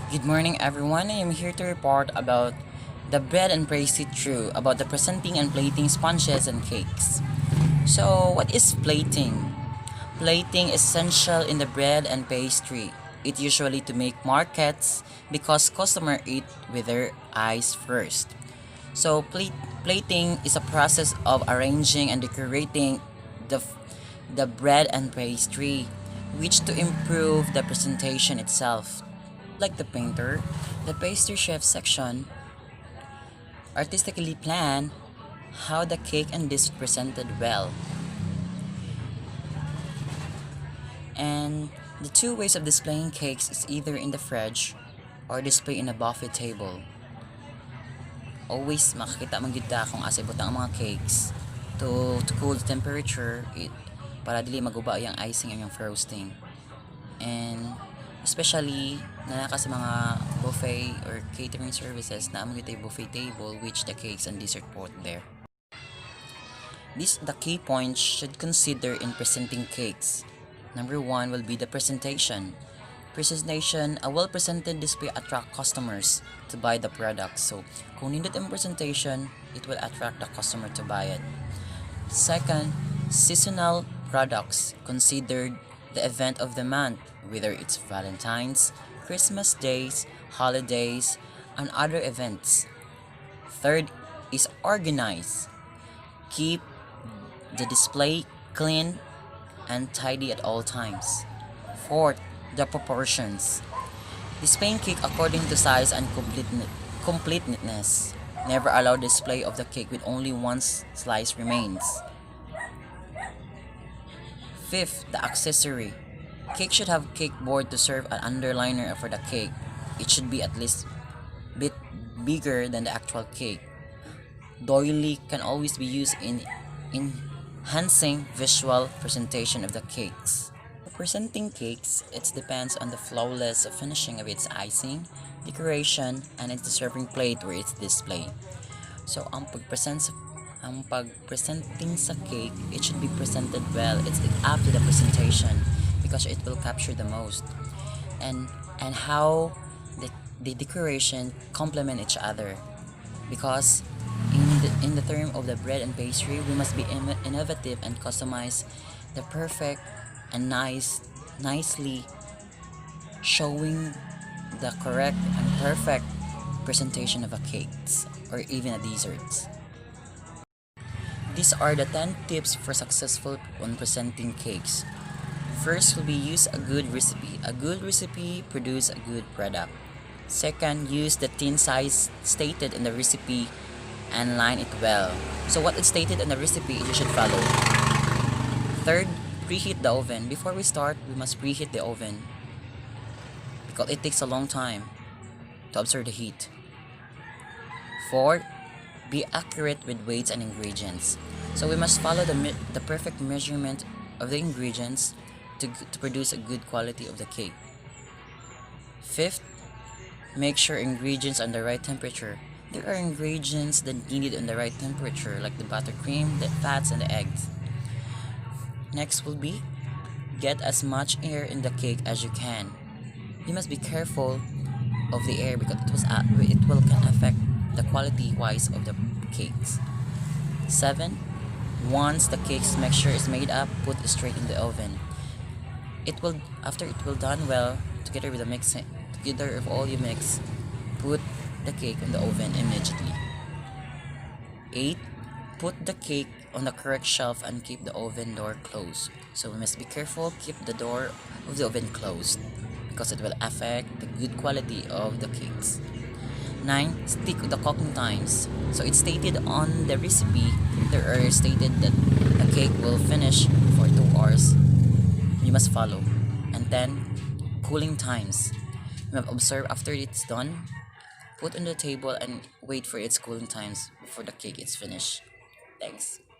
Good morning, everyone. I am here to report about the bread and pastry true about the presenting and plating sponges and cakes. So, what is plating? Plating is essential in the bread and pastry. It usually to make markets because customer eat with their eyes first. So, plating is a process of arranging and decorating the the bread and pastry, which to improve the presentation itself. Like the painter, the pastry chef section artistically plan how the cake and dish presented well. And the two ways of displaying cakes is either in the fridge or display in a buffet table. Always makakita man gyud ta kung asa ibutang ang mga cakes to cool the temperature para dili maguba yung icing and yung frosting. And especially na sa mga buffet or catering services na amo gyud buffet table which the cakes and dessert put there. These the key points should consider in presenting cakes. Number one will be the presentation. Presentation, a well-presented display attract customers to buy the product. So, kung nindot ang presentation, it will attract the customer to buy it. Second, seasonal products considered the event of the month, whether it's Valentine's, Christmas days, holidays, and other events. Third is organize. Keep the display clean and tidy at all times. Fourth, the proportions. Displaying cake according to size and completeness. Never allow display of the cake with only one slice remains. Fifth, the accessory. Cake should have cake board to serve an underliner for the cake. It should be at least bit bigger than the actual cake. Doily can always be used in enhancing visual presentation of the cakes. For presenting cakes, it depends on the flawless finishing of its icing, decoration, and its serving plate where it's displayed. So, ang pagpresenting sa cake, it should be presented well. It's up to the presentation because it will capture the most. And how the decoration complement each other because in the term of the bread and pastry, we must be innovative and customize the perfect and nicely showing the correct and perfect presentation of a cakes or even a desserts. These are the 10 tips for successful on presenting cakes. First will be use a good recipe. A good recipe produce a good product. Second, use the tin size stated in the recipe and line it well. So what is stated in the recipe, you should follow. Third, preheat the oven. Before we start, we must preheat the oven because it takes a long time to absorb the heat. Fourth, be accurate with weights and ingredients. So we must follow the perfect measurement of the ingredients to produce a good quality of the cake. Fifth, make sure ingredients are the right temperature. There are ingredients that needed in the right temperature like the buttercream, the fats, and the eggs. Next will be get as much air in the cake as you can. You must be careful of the air because it will can affect the quality wise of the cakes. 7. Once the cake's mixture is made up, put it straight in the oven. It will after it will done well together with the mixing together if all you mix, put the cake in the oven immediately. 8. Put the cake on the correct shelf and keep the oven door closed. So we must be careful, keep the door of the oven closed because it will affect the good quality of the cakes. 9. Stick with the cooking times. So it's stated on the recipe, there are stated that the cake will finish for 2 hours. You must follow. And 10. Cooling times. You must observe after it's done, put on the table and wait for its cooling times before the cake is finished. Thanks.